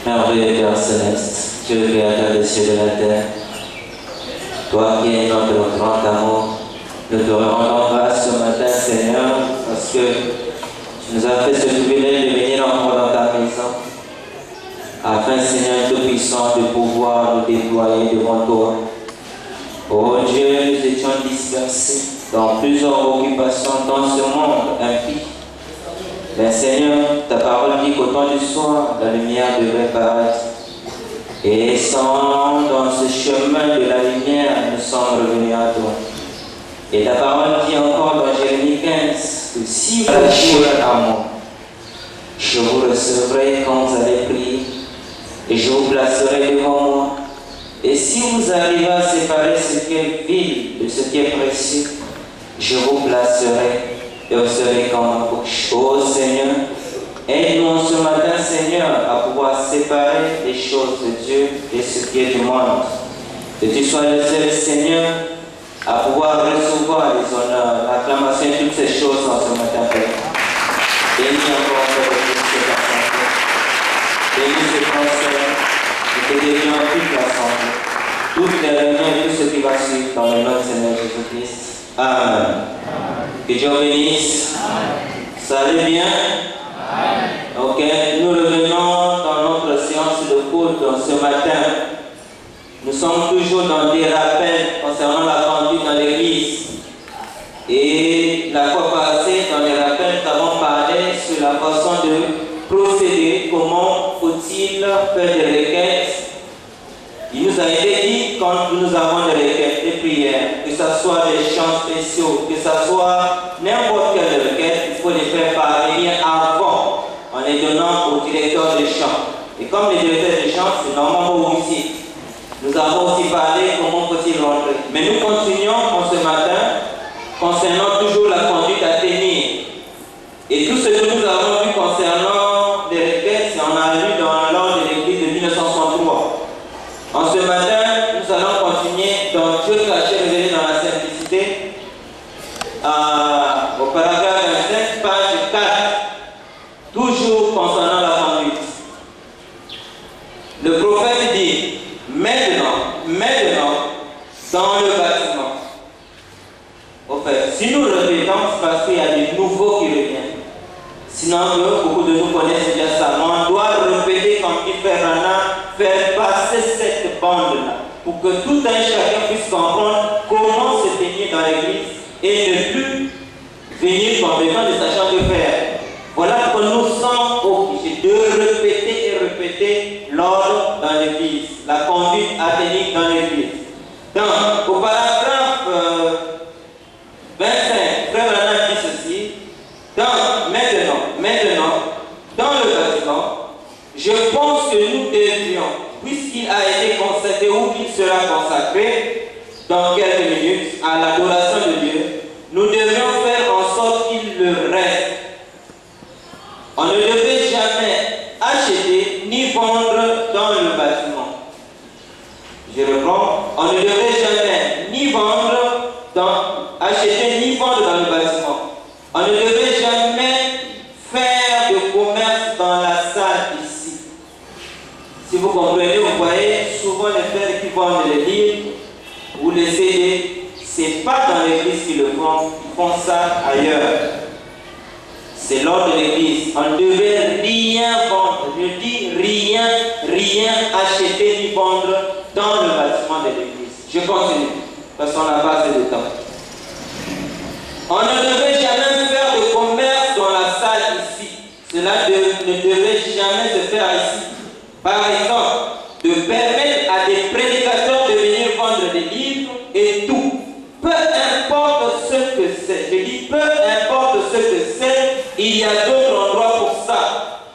Merveilleux Père Céleste, Dieu créateur des cieux et de la terre, toi qui es notre grand amour, nous te rendons grâce ce matin, Seigneur, parce que tu nous as fait ce privilège de venir encore dans ta maison, afin, Seigneur Tout-Puissant, de pouvoir nous déployer devant toi. Oh Dieu, nous étions dispersés dans plusieurs occupations dans ce monde impie. Mais Seigneur, ta parole dit qu'au temps du soir, la lumière devrait paraître. Et sans dans ce chemin de la lumière, nous sommes revenus à toi. Et ta parole dit encore dans Jérémie 15 que si vous êtes à moi, je vous recevrai quand vous allez prier et je vous placerai devant moi. Et si vous arrivez à séparer ce qui est vil de ce qui est précieux, je vous placerai et vous serez comme ma bouche. Oh Seigneur, aide-nous ce matin, Seigneur, à pouvoir séparer les choses de Dieu et ce qui est du monde. Que tu sois le seul, Seigneur, à pouvoir recevoir les honneurs, l'acclamation et toutes ces choses en ce matin, Père. Bénis encore de cette assemblée. Bénis ce conseil. Et que Dieu en toute l'assemblée. Toutes les réunions et tout ce qui va suivre dans le nom du Seigneur Jésus-Christ. Amen. Que Dieu bénisse. Ça allait bien? Ok, nous revenons dans notre séance de culte ce matin. Nous sommes toujours dans des rappels concernant la conduite dans l'église. Et la fois passée, dans les rappels, nous avons parlé sur la façon de procéder, comment faut-il faire des requêtes. Il nous a été dit quand nous avons des requêtes, des prières, que ce soit des chants spéciaux, que ce soit n'importe quelle requête, il faut les faire parvenir avant, en les donnant au directeur des chants. Et comme le directeur des chants, c'est normalement ici. Nous avons aussi parlé comment faut-il rentrer. Mais nous continuons ce matin concernant toujours la conduite à tenir. Et tout ce que nous avons vu concernant les requêtes, on a lu dans l'ordre de l'église de 1963. En ce matin, nous allons continuer dans Dieu caché révélé dans la simplicité, au paragraphe 25, page 4, toujours concernant la conduite. Le prophète dit, maintenant, dans le bâtiment. Au fait, si nous répétons, c'est parce qu'il y a des nouveaux qui reviennent. Sinon, beaucoup de nous connaissent déjà ça. Mais on doit répéter comme il fait Rana, faire passer cette bande-là, pour que tout un chacun puisse comprendre comment se tenir dans l'église et ne plus venir complément de sachant de faire. Voilà que nous sommes obligés de répéter l'ordre dans l'église, la conduite à tenir dans l'église. Donc, au paragraphe 25, Frère Rana dit ceci. Donc, maintenant, dans le bâtiment, je pense que nous devions, puisqu'il a été consacré ou qu'il sera consacré dans quelques minutes à l'adoration de Dieu, nous devions faire en sorte qu'il le reste. On ne devait jamais acheter ni vendre dans le bâtiment. Je reprends, on ne devait jamais ni acheter ni vendre dans le bâtiment. On ne devait jamais faire de commerce dans la salle ici. Si vous comprenez, vous voyez souvent les frères qui vendent les livres ou les CD, ce n'est pas dans l'église qu'ils le font, ils font ça ailleurs. C'est l'ordre de l'église. On ne devait rien vendre. Je dis rien acheter ni vendre dans le bâtiment de l'église. Je continue, parce qu'on n'a pas assez de temps. On ne devait jamais faire de commerce dans la salle ici. Cela ne devait jamais se faire ici. Par exemple, de permettre à des prédicateurs de venir vendre des livres et tout. Peu importe ce que c'est. Je dis peu importe ce que c'est, il y a d'autres endroits pour ça.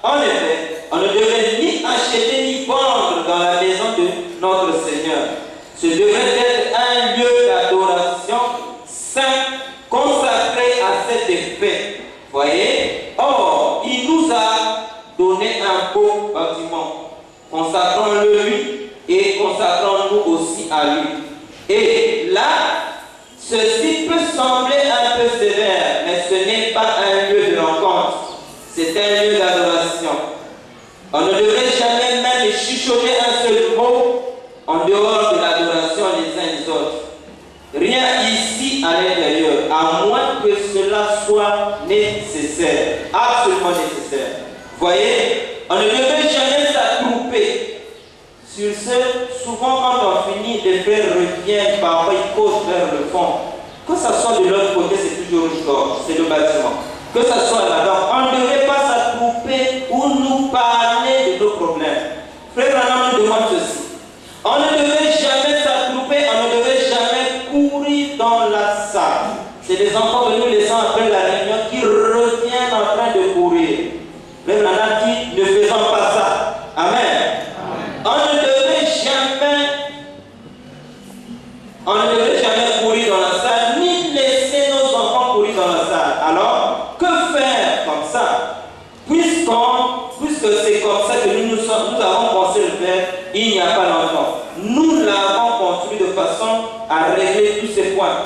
En effet, on ne devait ni acheter ni vendre dans la maison de notre Seigneur. Ce devrait être un lieu d'adoration saint, consacré à cet effet. Voyez? Or, il nous a donné un beau bâtiment. Consacrons-le lui et consacrons-nous aussi à lui. Et là, ceci peut sembler un peu sévère, mais ce n'est pas un lieu de rencontre. C'est un lieu d'adoration. On ne devrait jamais même chuchoter un seul mot en dehors de l'adoration les uns des autres. Rien ici à l'intérieur, à moins que cela soit nécessaire, absolument nécessaire. Voyez, on ne devait jamais s'attrouper. Sur ce, souvent quand on finit, les frères reviennent, parfois ils causent vers le fond. Que ce soit de l'autre côté, c'est toujours une corde, c'est le bâtiment. Que ce soit là-dedans, on ne devait pas s'attrouper ou nous parler de nos problèmes. Frère Branham nous demande ceci. On ne devait jamais s'attrouper, on ne devait jamais courir dans la salle. C'est des enfants venus laissant après la réunion qui reviennent en train de courir. Frère Branham dit, ne faisons pas ça. Amen. On ne devait jamais courir dans la salle, ni laisser nos enfants courir dans la salle. Alors, que faire comme ça? Puisque c'est comme ça que nous avons pensé le faire, il n'y a pas longtemps. Nous l'avons construit de façon à régler tous ces points.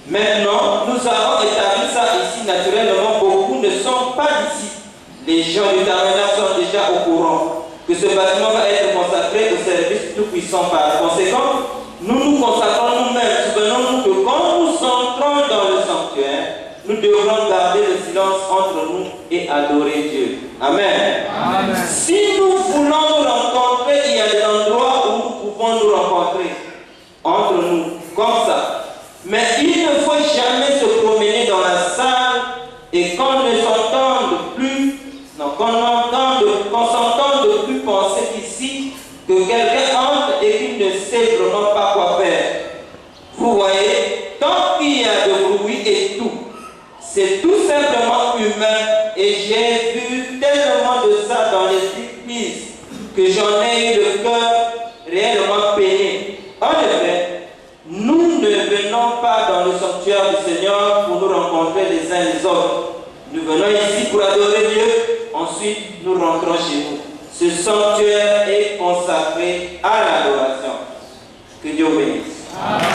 Maintenant, nous avons établi ça ici naturellement. Beaucoup ne sont pas d'ici. Les gens du tabernacle sont déjà au courant que ce bâtiment va être consacré au service tout-puissant. Par conséquent, nous nous consacrons nous-mêmes. Souvenons-nous que quand nous entrons dans le sanctuaire, nous devrons garder le silence entre nous et adorer Dieu. Amen. Amen. Si nous voulons nous rencontrer, il y a des endroits où nous pouvons nous rencontrer entre nous, comme ça. Mais il ne faut jamais se promener dans la salle et qu'on ne s'entende plus, non, qu'on s'entende plus penser qu'ici, que quelqu'un entre et qu'il ne sait vraiment pas quoi faire. Vous voyez, tant qu'il y a de bruit et tout, c'est tout simplement humain et j'ai vu tellement de ça dans les églises que j'en ai eu le cœur réellement peiné. En effet, nous ne venons pas dans le sanctuaire du Seigneur pour nous rencontrer les uns les autres. Nous venons ici pour adorer Dieu, ensuite nous rentrons chez nous. Ce sanctuaire est consacré à l'adoration. Que Dieu bénisse. Amen.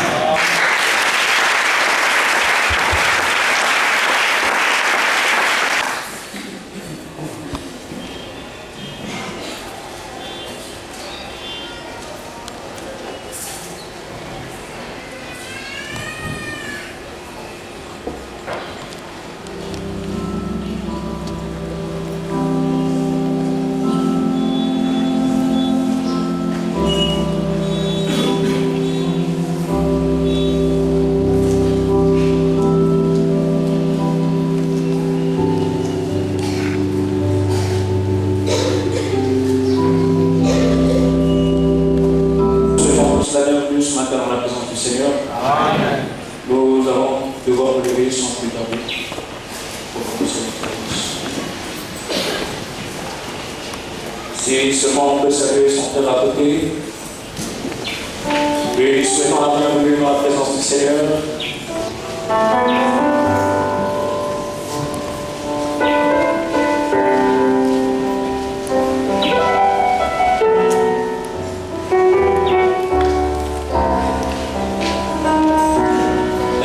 Si seulement on peut saluer son frère à côté, lui souhaitons la bienvenue dans la présence du Seigneur.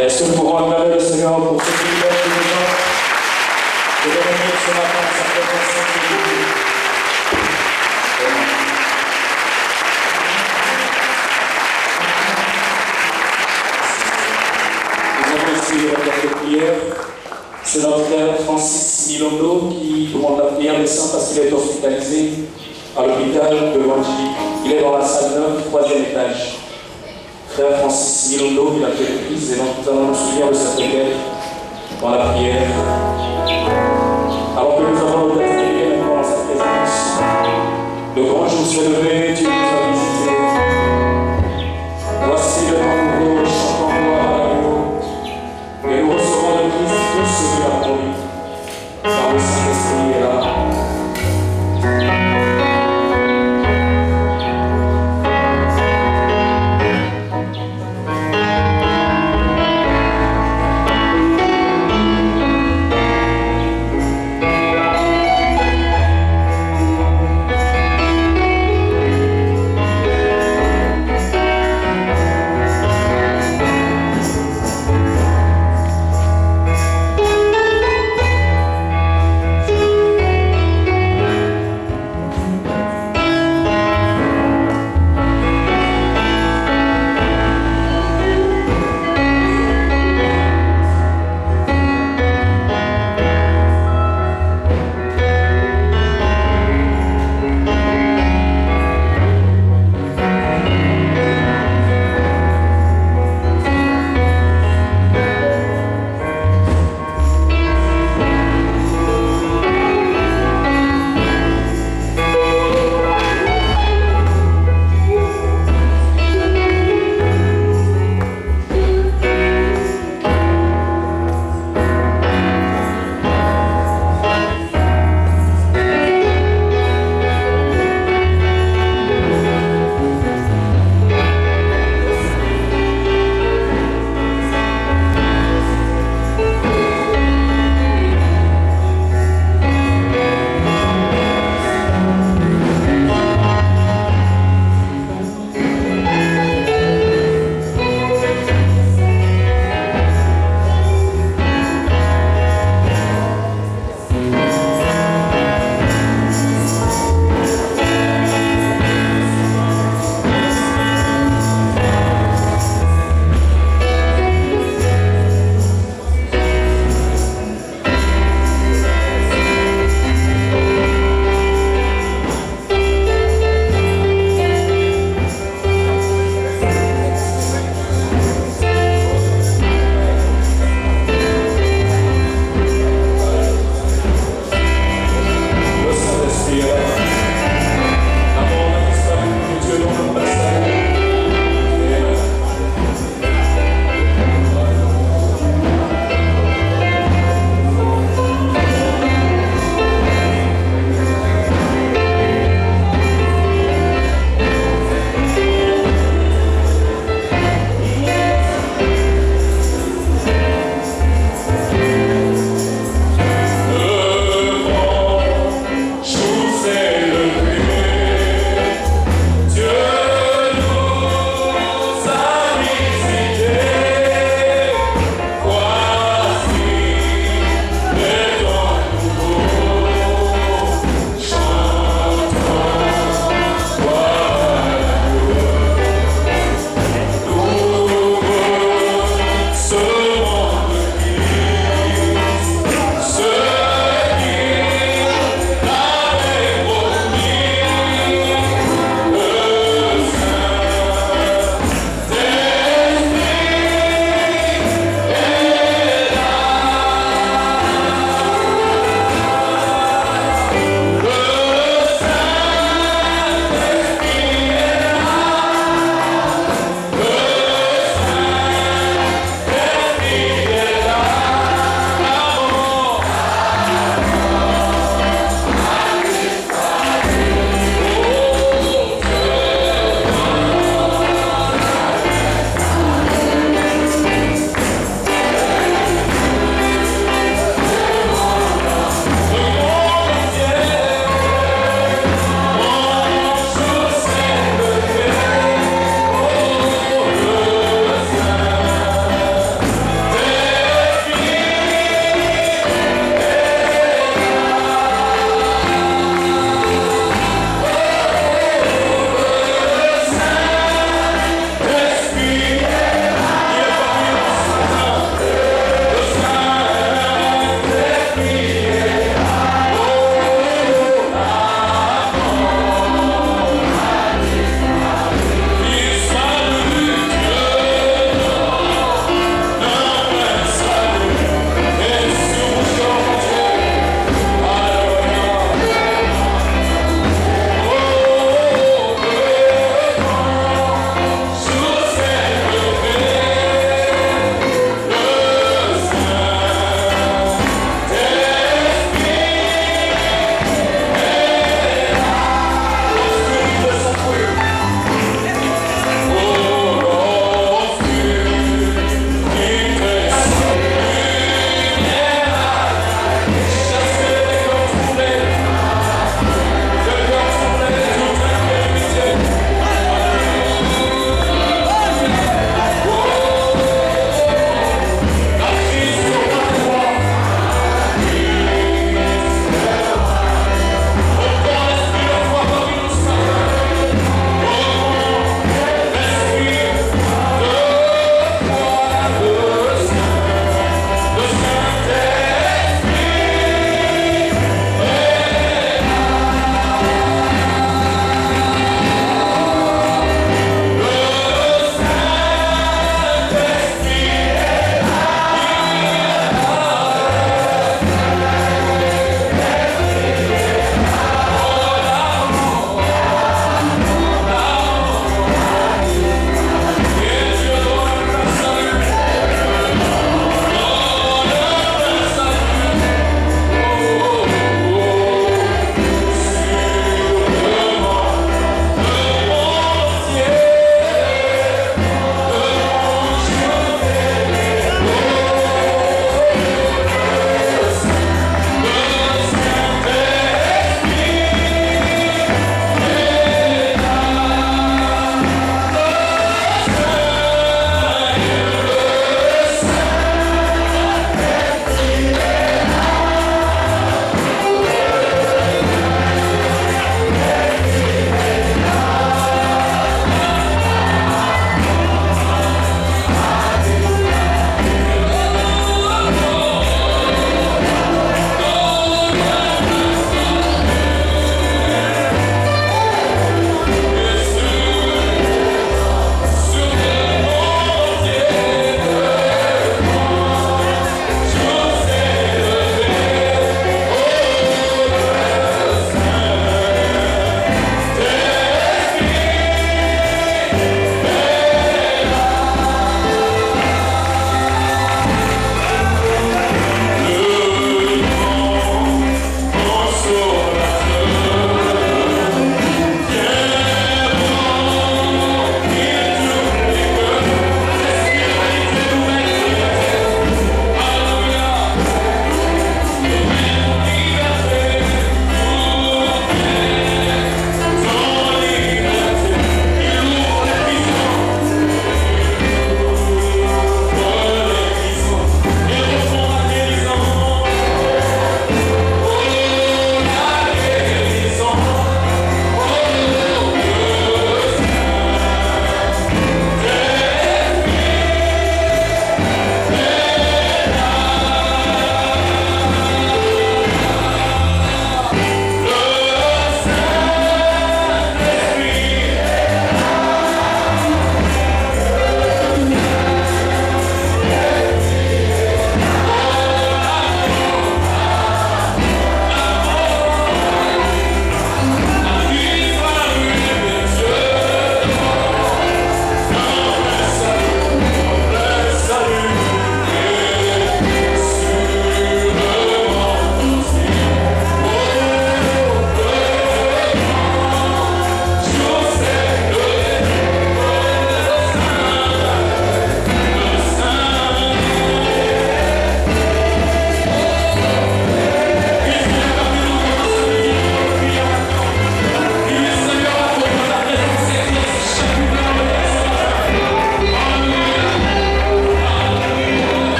Est-ce que nous pouvons acclamer le Seigneur pour ce qu'il fait tous les gens de venir ce matin à sa présence sainte? C'est notre frère Francis Milondo qui demande la prière des saints parce qu'il est hospitalisé à l'hôpital de Wanji. Il est dans la salle 9, 3e étage. Frère Francis Milondo, il a fait l'église et donc nous allons nous souvenir de sa prière dans la prière. Alors que nous avons l'occasion dans sa présence, le grand jour s'est levé, Dieu nous a visités. Voici le temps nouveau, chantons gloire à l'agneau. Et nous recevons de Christ tout ce qu'il a promis, car le Saint-Esprit est là.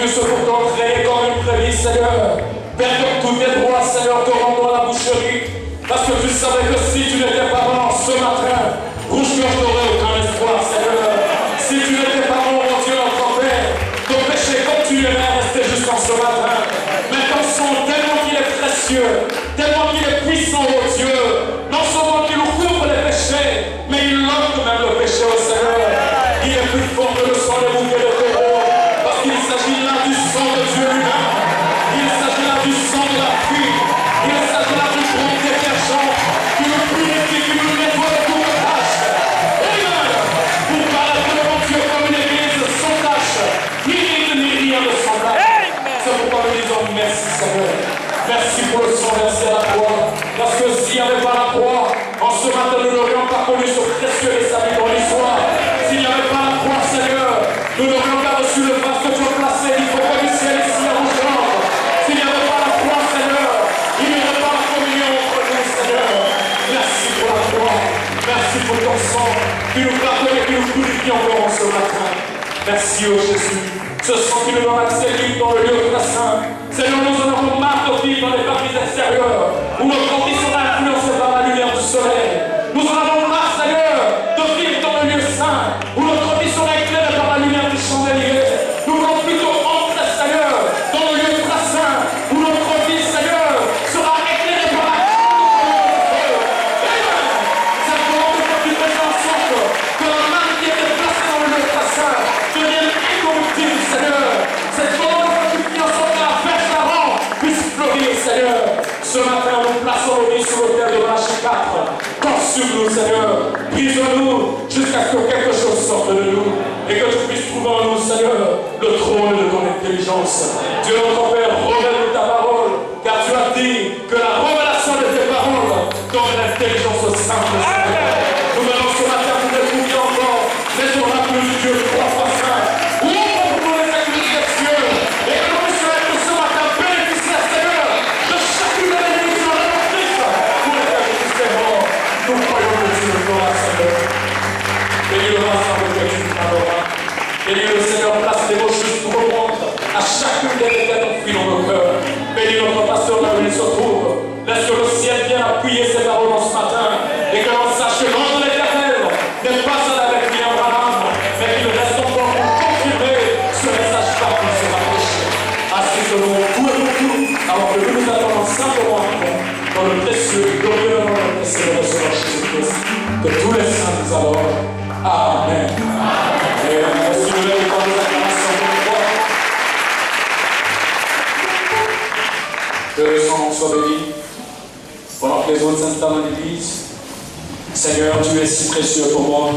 juste pour t'entrer comme une prémisse, Seigneur. Père, comme tous tes droits, Seigneur, te rendons à la boucherie. Parce que tu savais que si tu n'étais pas mort ce matin, rouge-gorge n'aurait aucun espoir, Seigneur. Si tu n'étais pas mort, mon Dieu, notre Père, ton péché, comme tu l'aimais, restait jusqu'en ce matin. Mais ton sang, tellement qu'il est précieux, tellement qu'il est puissant, oh Dieu, non seulement qu'il couvre les péchés, mais il ôte même le péché au Seigneur. Il est plus fort que le sang des bouquets de taureaux, parce qu'il s'agit là du sang de Dieu lui-même. Il s'agit là du sang de la fille. Il s'agit là du grand détergent qui nous purifie, qui nous nettoie de toute tâche. Amen. Pour paraître devant Dieu comme une église sans tâche, ni ride, ni rien de semblable. C'est pourquoi nous disons merci, Seigneur. Merci pour le sang versé à la croix. Parce que s'il n'y avait pas la croix, en ce matin nous n'aurions pas connu ce précieux et salut dans l'histoire. S'il n'y avait pas la croix, Seigneur, nous n'aurions pas reçu le vase que tu as placé. Il faut que du ciel ici à vos jambes. S'il n'y avait pas la croix, Seigneur, il n'y aurait pas la communion entre nous, Seigneur. Merci pour la croix. Merci pour ton sang qui nous pardonne et qui nous purifie encore en ce matin. Merci, ô Jésus. Ce sang qui nous donne accès libre dans le lieu très saint. Seigneur, nous en avons marre de vivre dans les parties extérieures où nos conditions sont influencées par la lumière du soleil. Nous en avons marre, Seigneur, de vivre dans le lieu saint où notre vie sera éclairée par la lumière du chandelier. Nous voulons plutôt entrer, Seigneur, dans le lieu très saint où notre vie, Seigneur, sera éclairée par la lumière du feu. Cette volonté que tu fais en sorte que la main qui était placée dans le lieu très saint devienne incorruptible, Seigneur. Cette volonté que tu fais en sorte que la fête d'avant puisse fleurir, Seigneur. Ce matin, nous plaçons nos vies sur l'autel de Malachie 4. Consume-nous, Seigneur. Brise-nous jusqu'à ce que quelque chose sorte de nous. Et que tu puisses trouver en nous, Seigneur, le trône de ton intelligence. Dieu notre Père, révèle ta parole. Car tu as dit que la révélation de tes paroles donne l'intelligence au simple, Seigneur. Nous venons ce matin pour découvrir encore les oracles du Dieu trois fois saint. Ouvre pour nous les églises des cieux. Et que nous puissions être ce matin bénéficiaires, Seigneur, de chacune des bénédictions rédemptrices pour lesquelles tu es mort. Nous croyons que tu le feras, Seigneur. Bénis le rassemble que tu nous parleras. Bénis le Seigneur, place des mots justes pour répondre à chacune des requêtes enfuies dans nos cœurs. Bénis notre pasteur là où il se trouve. Laisse que le ciel vienne appuyer ses paroles en ce matin. Et que l'on sache que l'ange de l'Éternel n'est pas seul avec lui en Abraham, mais qu'il reste encore pour confirmer ce message par qui sera prêché. Ainsi que nous tout et pour tout, alors que nous nous attendons simplement à toi, dans le précieux, glorieux nom de Seigneur et Sauveur Jésus-Christ. Que tous les saints disent alors Amen. Et merci de lever par les acclamations de foi. Que son nom soit béni. Pendant que les autres s'installent dans l'église, Seigneur, tu es si précieux pour moi.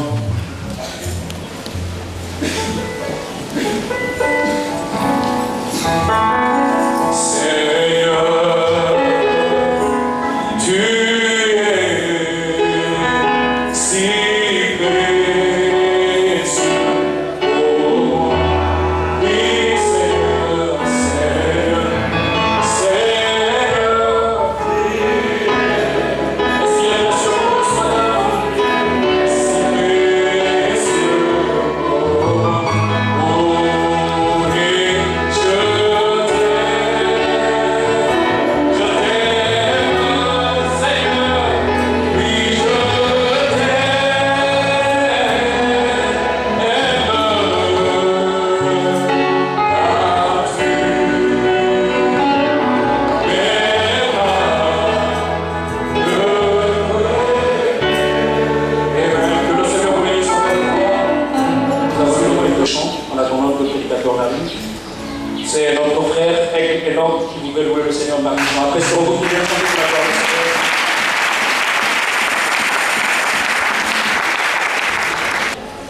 C'est notre frère Enoch qui voudrait louer le Seigneur maintenant. Après, c'est beaucoup plus bien pour la gloire du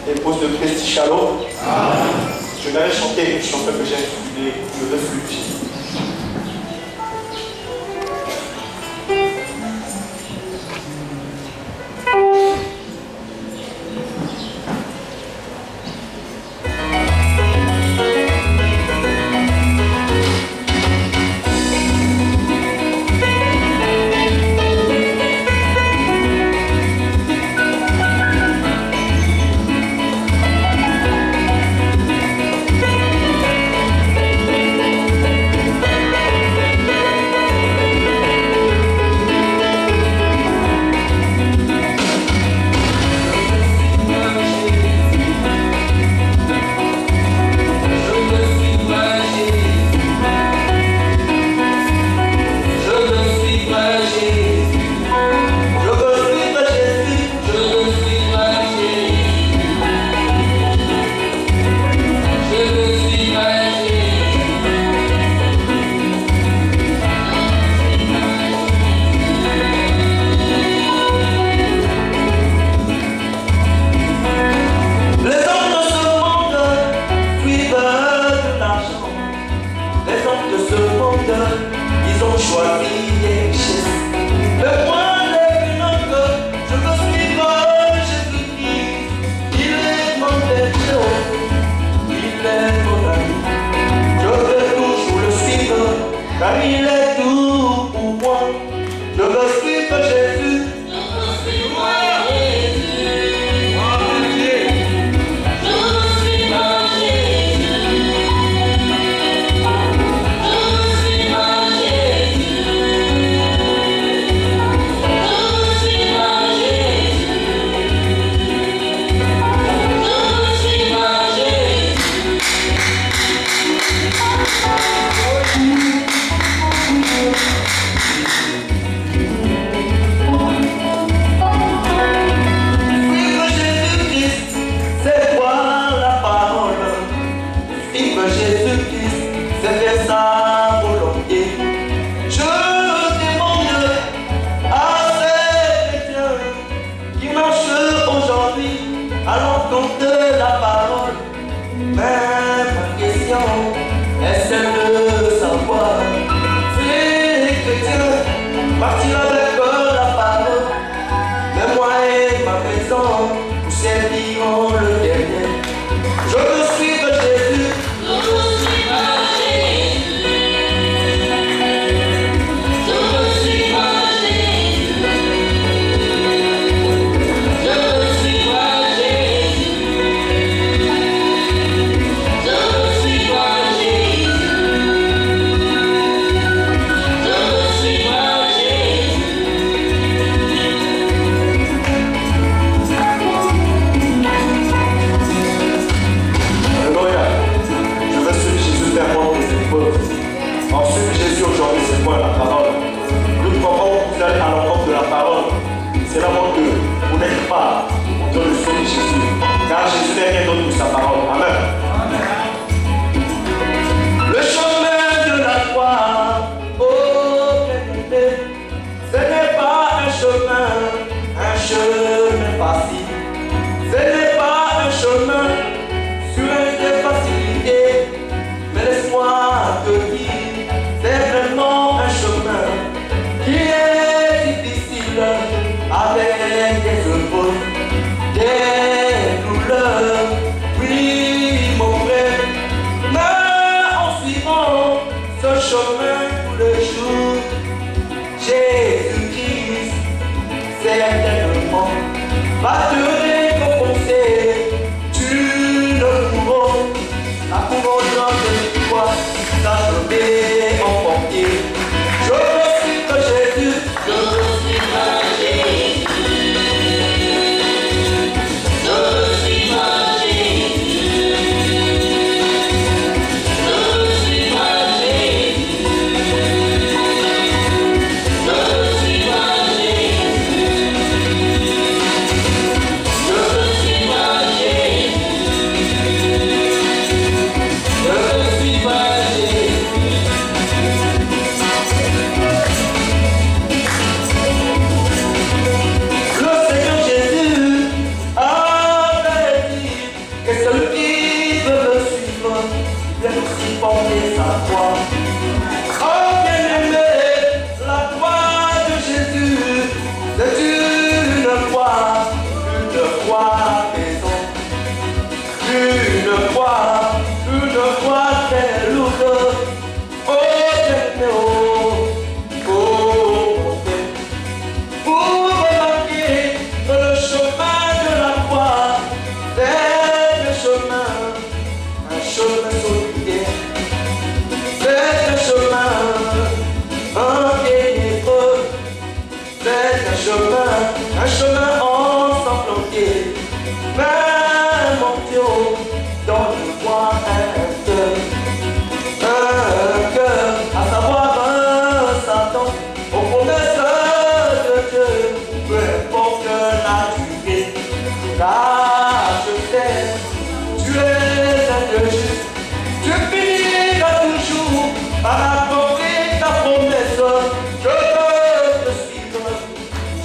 Seigneur. Épouse de Christy Chalot. Je vais chanter une chanson que j'ai intitulée Le Refuge. Le un chemin ensanglanté, même mon Dieu, dans le bois un cœur, à savoir un Satan, aux promesses de Dieu, peu importe la durée, car je sais, tu es un Dieu juste, tu finiras toujours par accorder ta promesse, je veux te suivre,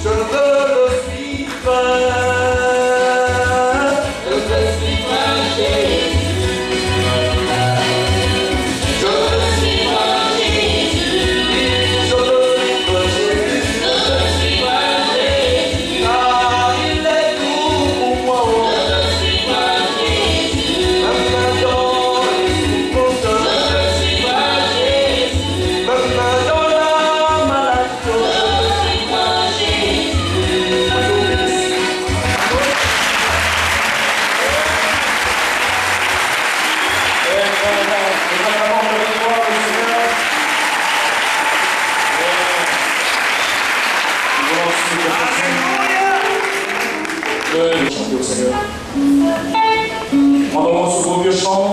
je veux le suivre, je veux suivre Jésus. Chanter au Seigneur. Pendant ce beau vieux chant,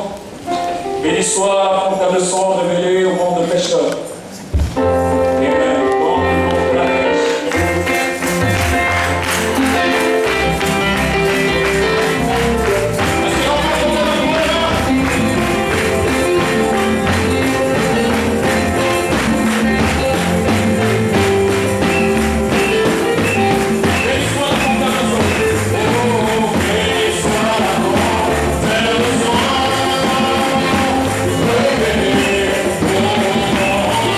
béni soit la fontaine de sang révélée au monde de pécheurs. Amen. Dans le monde de la pêche. Oh,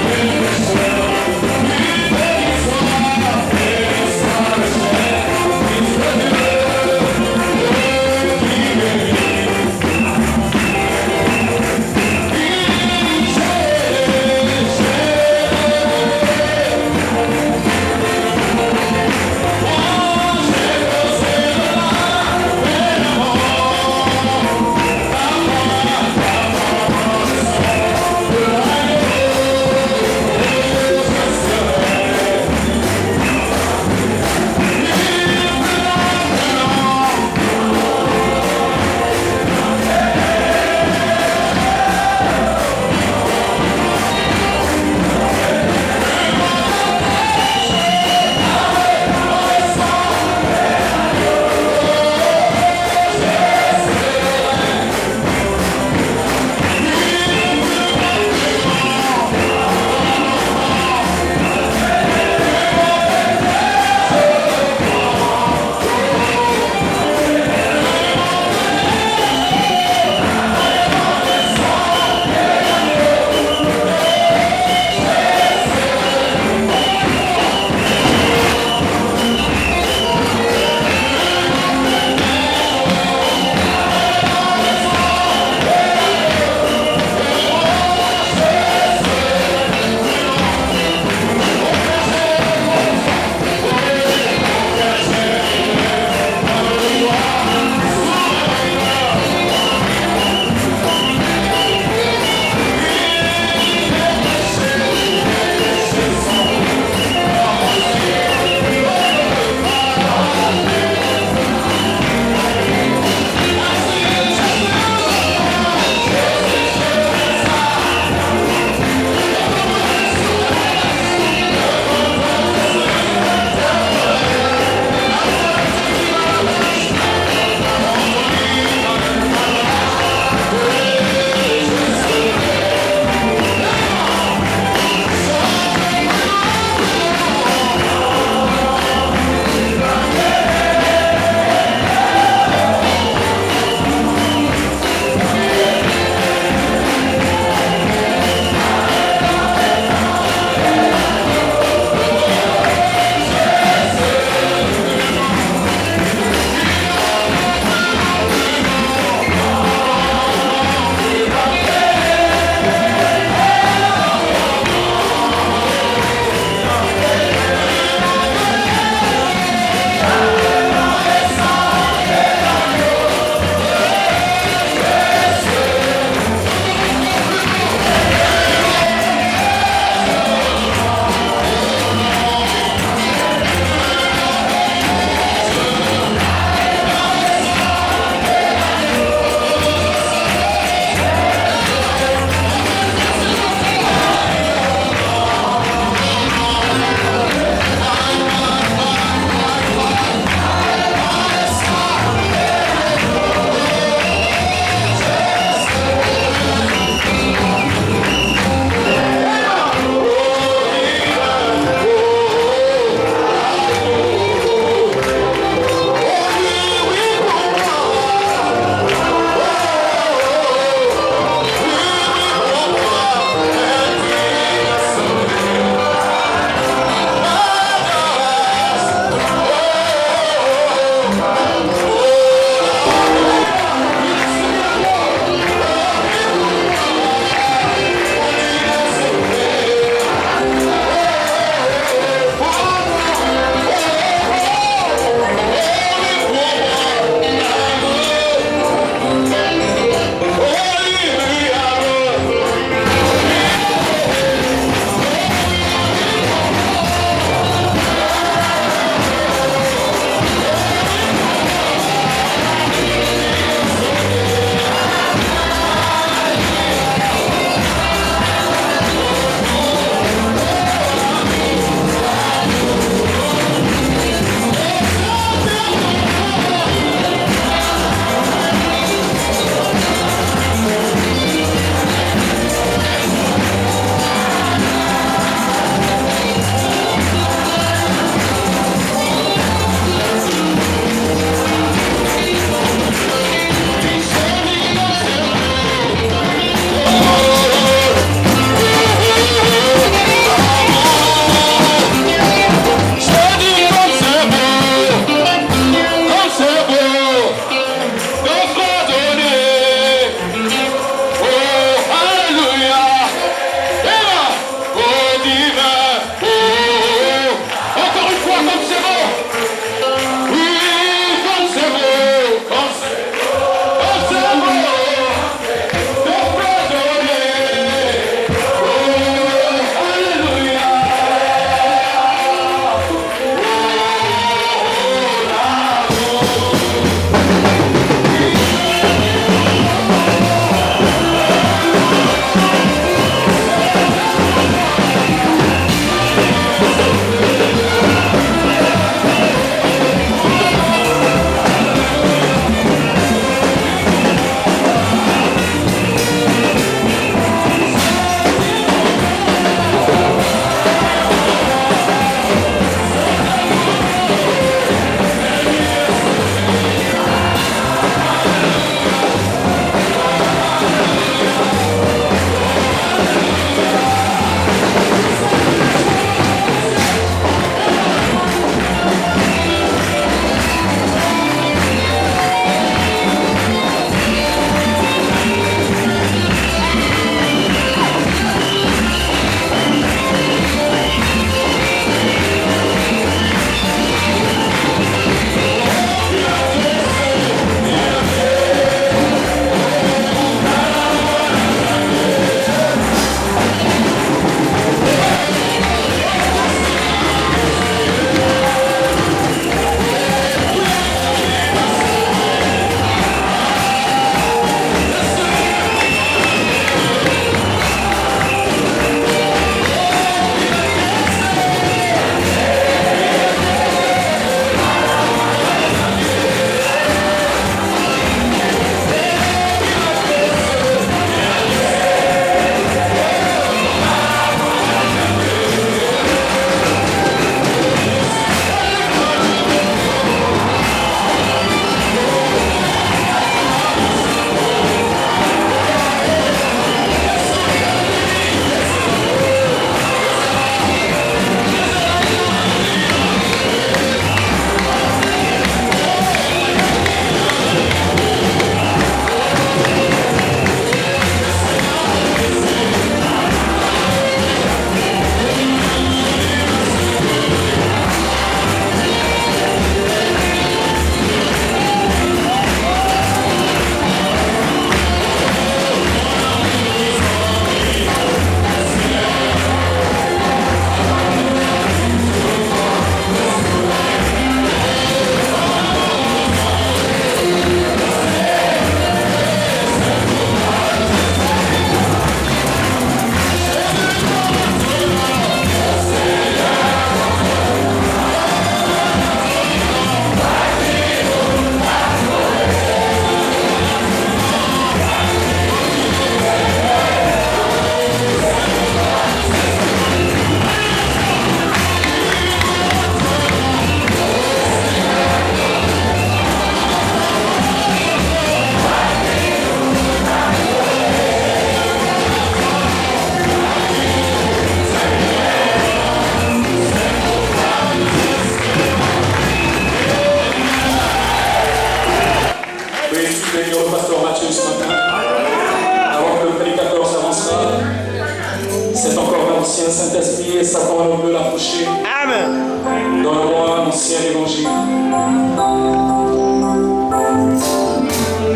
péché. Amen. Donne-moi l'ancien évangile.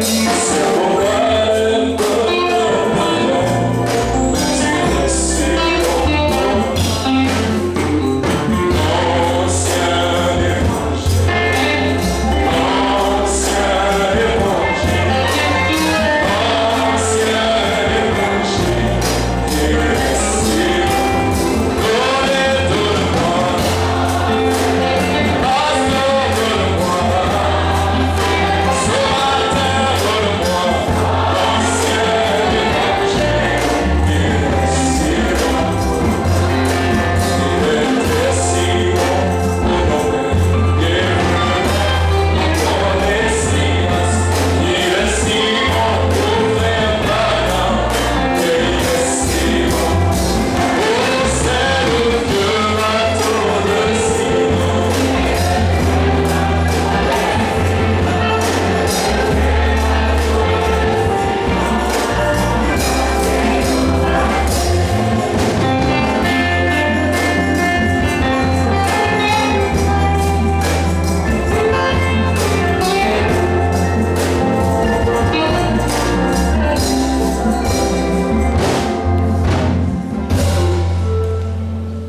C'est pourquoi elle donne maintenant, même si si longtemps. Ancien évangile, ancien évangile, ancien évangile, qui reste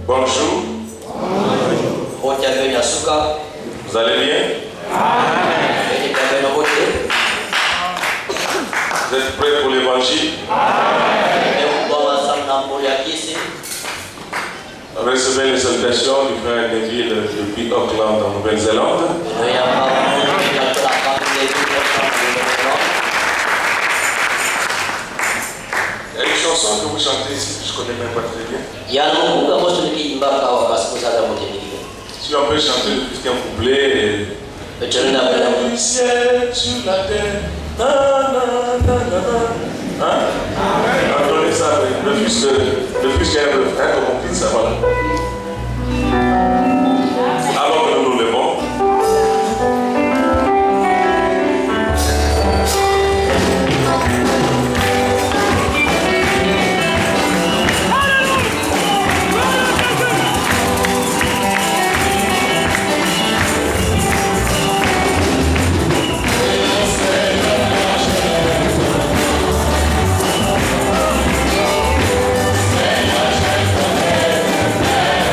Bonjour, vous allez bien? Vous êtes prêts pour l'évangile? Recevez les salutations du frère Neville depuis Auckland en Nouvelle-Zélande. Il y a une chanson que vous chantez ici que je ne connais même pas très bien. Si on peut chanter le plus qu'un couplet. Du ciel sur la terre. Na, na, na, na, na. Hein? Entendez ça, le fils qui a un refrain, comme on dit ça, voilà. Alors que nous nous levons. Seigneur,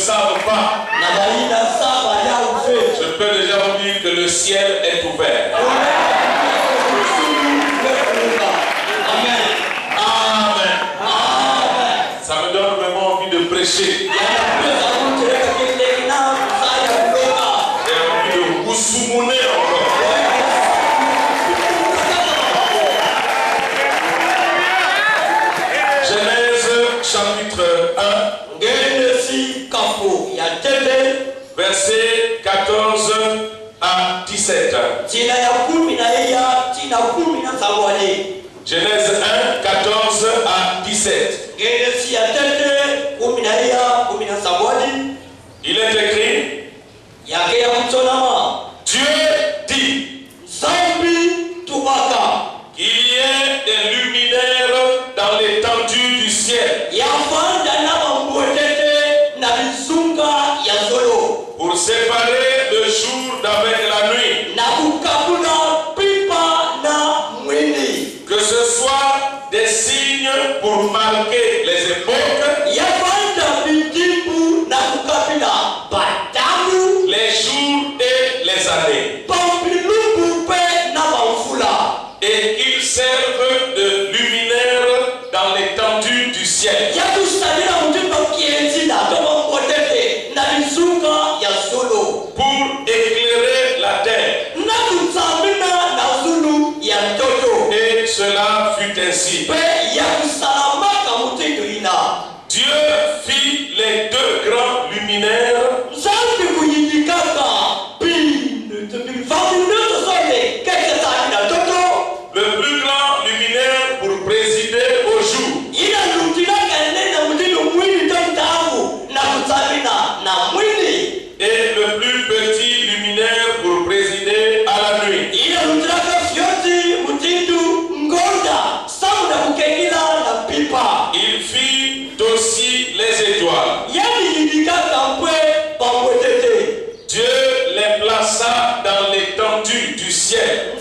savent pas, je peux déjà vous dire que le ciel est ouvert. Amen. Ça me donne vraiment envie de prêcher. J'ai envie de vous soumoner encore. Genèse chapitre 1, verset 14 à 17. Genèse 1, 14 à 17. Il est écrit, Dieu dit qu'il y ait des luminaires dans l'étendue du ciel pour séparer le jour d'avec la nuit. Que ce soit des signes pour marquer les époques, les jours et les années, et qu'ils servent de luminaires dans l'étendue du ciel pour éclairer la terre. Et cela fut ainsi. Dieu fit les deux grands luminaires, le plus grand luminaire pour présider au jour, et le plus petit luminaire pour présider à la nuit. Il fit aussi les étoiles. Dieu les plaça dans l'étendue du ciel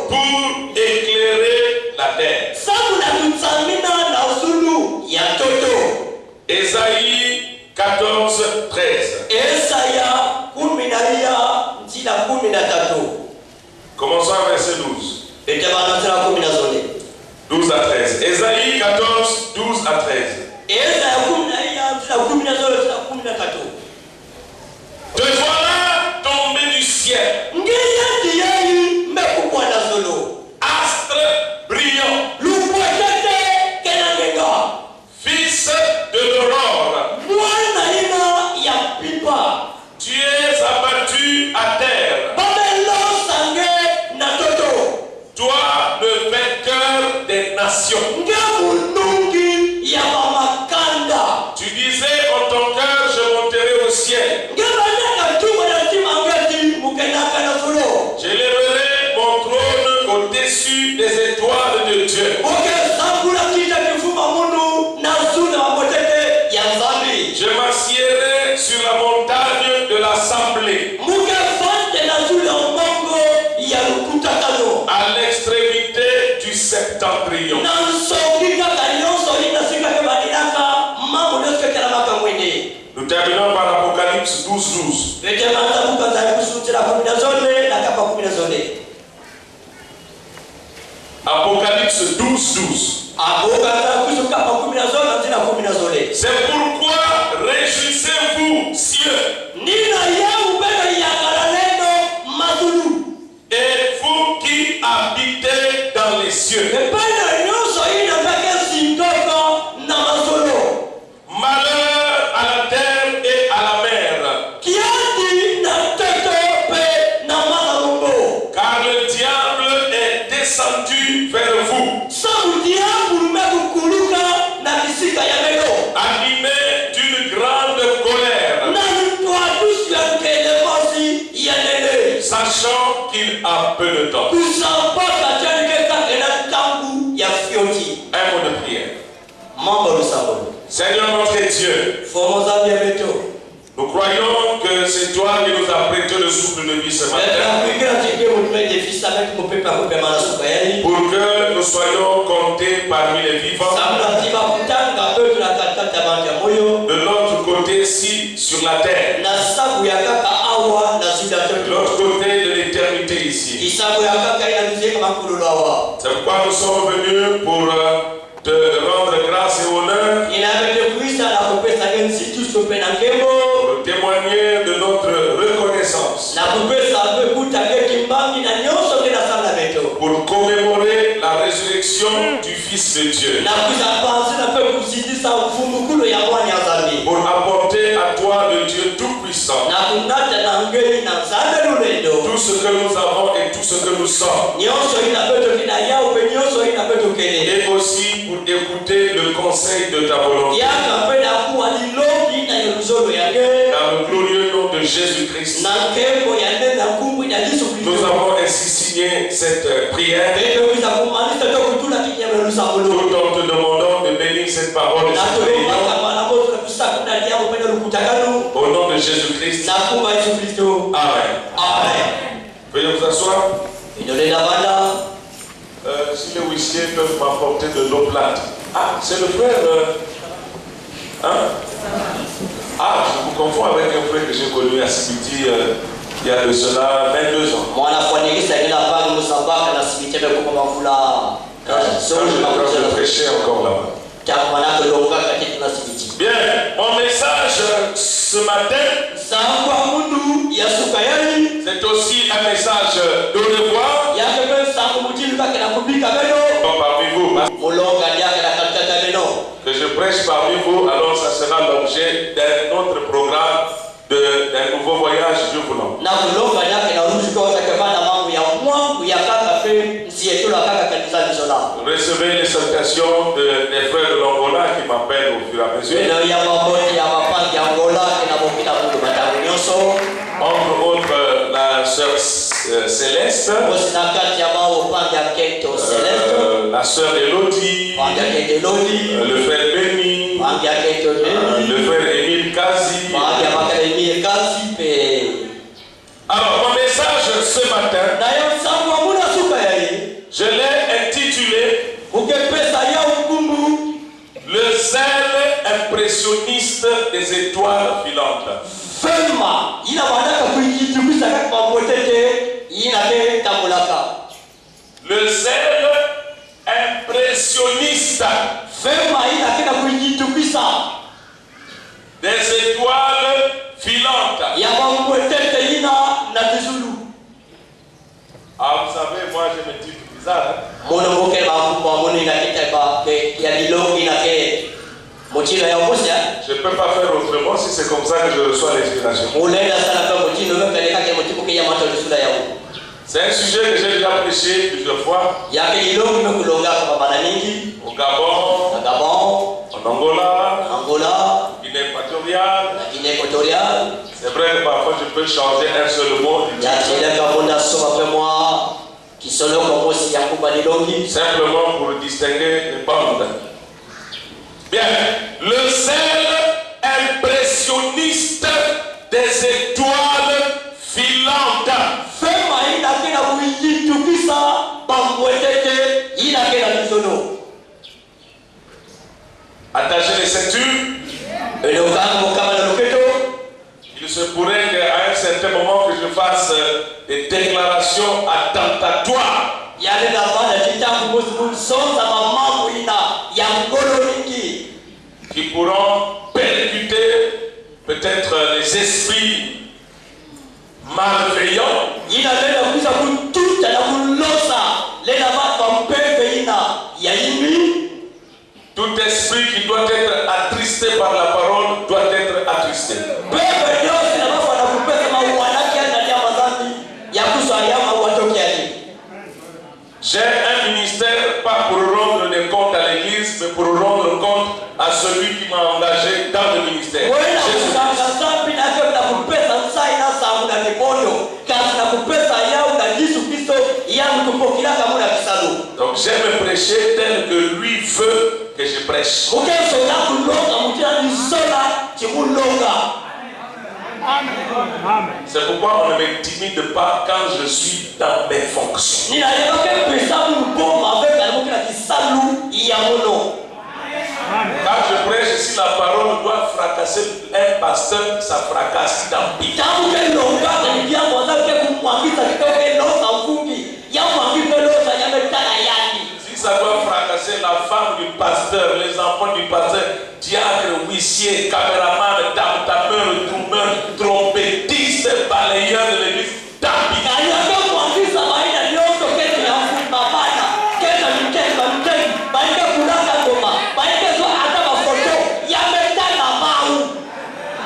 pour éclairer la terre. Ésaïe 14, 13. Commençons à verset 12. 12 à 13. Ésaïe 14, 12 à 13. Te voilà tombé du ciel, astre brillant, fils de l'aurore. Tu es abattu à terre, toi le vainqueur des nations. Tu disais en ton cœur, je monterai au ciel. J'élèverai mon trône au-dessus des étoiles de Dieu. Je m'assiérai sur la montagne de l'assemblée, à l'extrémité du septentrion. Nous terminons par Apocalypse 12, 12. Apocalypse 12, 12. C'est pourquoi réjouissez-vous, cieux, et vous qui habitez dans les cieux. Malheur à la terre et à la mer, car le diable est descendu vers vous, animé d'une grande colère, sachant qu'il a peu de temps. Un mot de prière. Seigneur notre Dieu, nous croyons que c'est toi qui nous as prêté le souffle de vie ce matin, pour que nous soyons comptés parmi les vivants, sur la terre. De l'autre côté de l'éternité ici. C'est pourquoi nous sommes venus pour te rendre grâce et honneur. Pour témoigner de notre reconnaissance. Pour commémorer la résurrection du Fils de Dieu. Pour apporter à toi le Dieu Tout-Puissant tout ce que nous avons et tout ce que nous sommes. Et aussi pour écouter le conseil de ta volonté. Dans le glorieux nom de Jésus-Christ. Nous avons ainsi signé cette prière. Tout en te demandant de bénir cette parole de cette réunion. Au nom de Jésus-Christ. Amen. Veuillez vous asseoir. Si les huissiers peuvent m'apporter de l'eau plate. Ah, c'est le frère. Hein? Ah, je vous confonds avec un frère que j'ai connu à Sibiti il y a de cela 22 ans. Quand je prêchais encore là-bas. Bien, mon message ce matin, c'est aussi un message de revoir parmi vous. Que je prêche parmi vous, alors ça sera l'objet d'un autre programme, d'un nouveau voyage, Dieu voulant. Recevez les salutations des frères de l'Angola qui m'appellent au fur et à mesure. Entre autres, la sœur Céleste, la sœur Elodie, le frère Béni, le frère Émile Kazi. Alors, mon message ce matin, je l'ai intitulé Le zèle impressionniste des étoiles filantes. Le zèle impressionniste des étoiles filantes. Ah, vous savez, moi j'ai mes titres bizarres. Hein? Je ne peux pas faire autrement si c'est comme ça que je reçois l'inspiration. C'est un sujet que j'ai déjà prêché plusieurs fois. Au Gabon, en Angola, Guinée équatoriale. C'est vrai que parfois je peux changer un seul mot. Simplement pour distinguer les bandes. Bien, le zèle impressionniste des étoiles filantes. Attachez les ceintures. Il se pourrait qu'à un certain moment que je fasse des déclarations attentatoires. Qui pourront percuter peut-être les esprits malveillants. Tout esprit qui doit être attristé par la parole doit être attristé. J'ai un ministère pas pour rendre des comptes à l'église, mais pour rendre compte à celui qui m'a engagé dans le ministère. Donc j'aime prêcher tel que lui veut que je prêche. C'est pourquoi on ne m'intimide pas quand je suis dans mes fonctions. Quand je prêche, si la parole doit fracasser un pasteur, ça fracasse. membres du pasteur, diacre, huissier, caméraman, tapeur, troumeur, trompettiste, balayeur de l'église,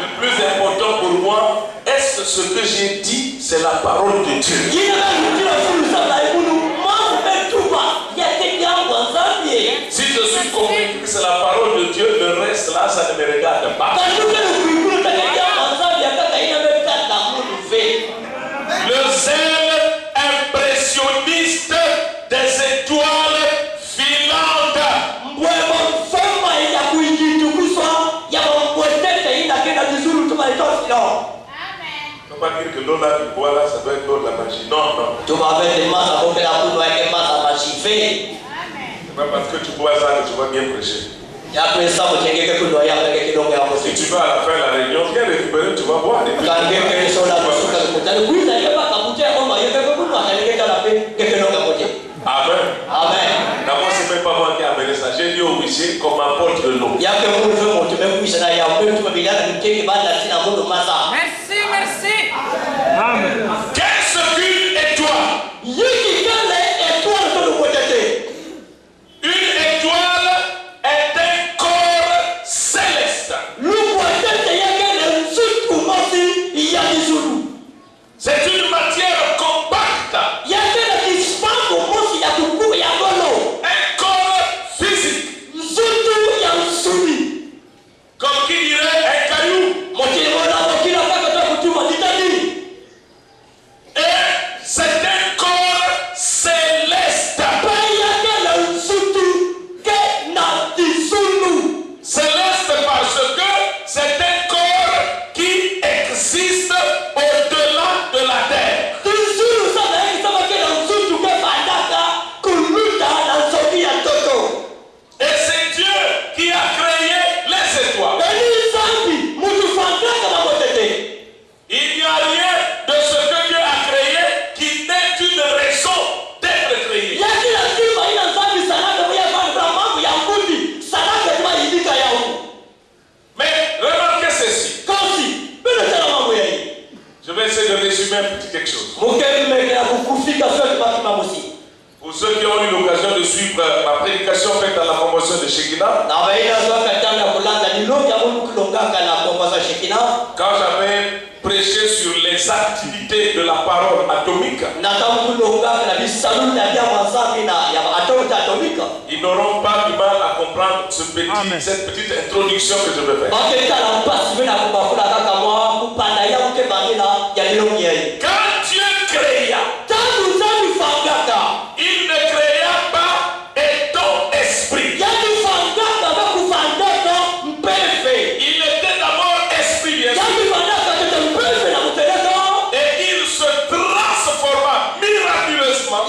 le plus important pour moi, est-ce que ce que j'ai dit, c'est la parole de Dieu? Si je suis convaincu que c'est la parole de Dieu, le reste là, ça ne me regarde pas. Le zèle impressionniste des étoiles filantes. Ne pas dire que l'eau là qui boit là, ça doit être l'eau de la magie. Non, non. C'est pas parce que tu bois ça que tu vas bien prêcher. Si tu vas à la fin de la réunion, viens récupérer, tu vas boire. Amen. Amen. D'abord, c'est même pas moi qui ai amené ça. J'ai dit au huissier qu'on m'apporte de l'eau. Merci, merci. Amen. Qu'est-ce qu'une étoile? Une étoile est un corps céleste. C'est une matière compacte. Un corps physique. Comme qui dirait un caillou. Et c'est un corps céleste. Céleste parce que c'est un corps qui existe au-delà de la terre. Et c'est Dieu qui a créé les étoiles. Il n'y a rien de ce que Dieu a créé qui n'est une raison d'être créé. Mais remarquez ceci. Je vais essayer de résumer un petit quelque chose. Pour ceux qui ont eu l'occasion de suivre ma prédication faite à la convention de Shekinah, quand j'avais prêché sur les activités de la parole atomique, ils n'auront pas du mal à comprendre cette petite introduction que je vais faire. Quand Dieu créa, il ne créa pas étant esprit. Il était d'abord esprit, bien sûr. Et il se transforma miraculeusement.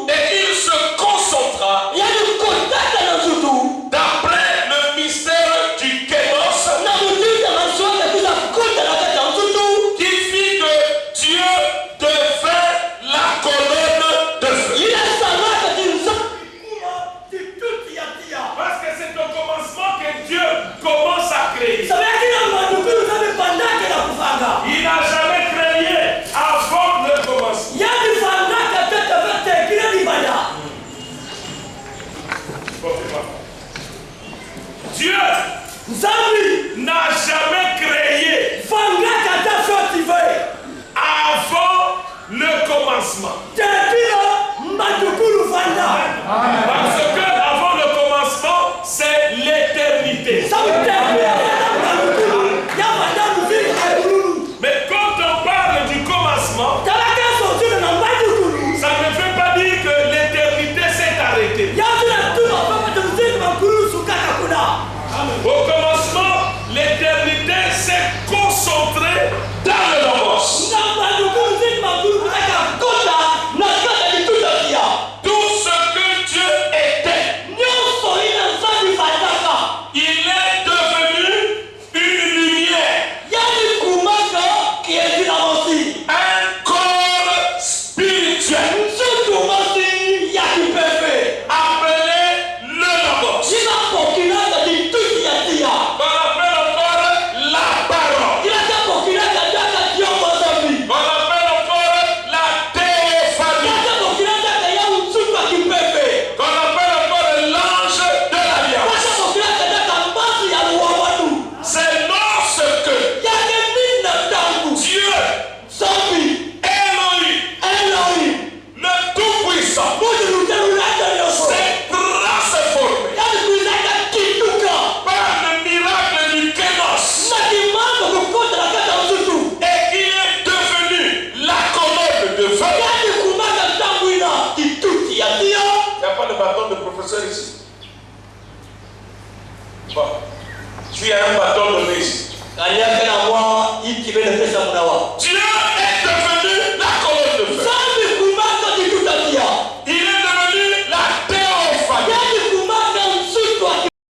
Et il se concentra d'après le mystère du kénos Bon. S'il y a un bâton donné ici, Kaliaka na mwa iki bele pesa muna